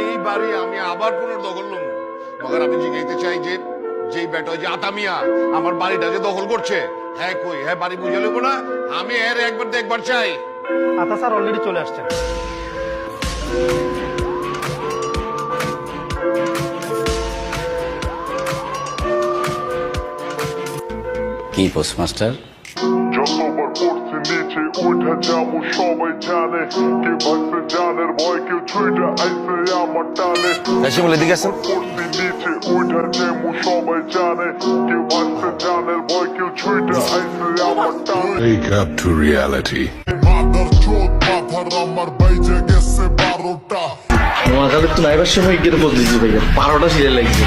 এই বাড়ি আমি আবার পুনর্দখল নেব। মগর আমি জিজ্ঞাসা চাই যে যেই বেটা যে আতামিয়া আমার বাড়িটা যে দখল করছে, হ্যাঁ কই হ্যাঁ বাড়ি বুঝে নেবো না, আমি এর একবার দেখবার চাই। আতা স্যার অলরেডি চলে আসছেন। কি পোস্টমাস্টার, যতবার পড়ছি নিচে উঠা যাবো সবাই জানে, কে ভাগছে জানের ভয় কেউ ছুইটা আইসে আমার টানে। শিমুল এদিকে আসেন। পড়ছি নিচে উঠা যাবো সবাই জানে, কেউ ভাগছে জানের ভয় কেউ ছুইটা আইসে আমার টানে। Wake up to reality. Mother চোদ মাথার আমার বাইজে গেছে 12টা। নোয়াখালীর তো নাইবার সময় গিয়ে বদলেছি ভাইয়া 12টা সিরিয়াল লাগছে।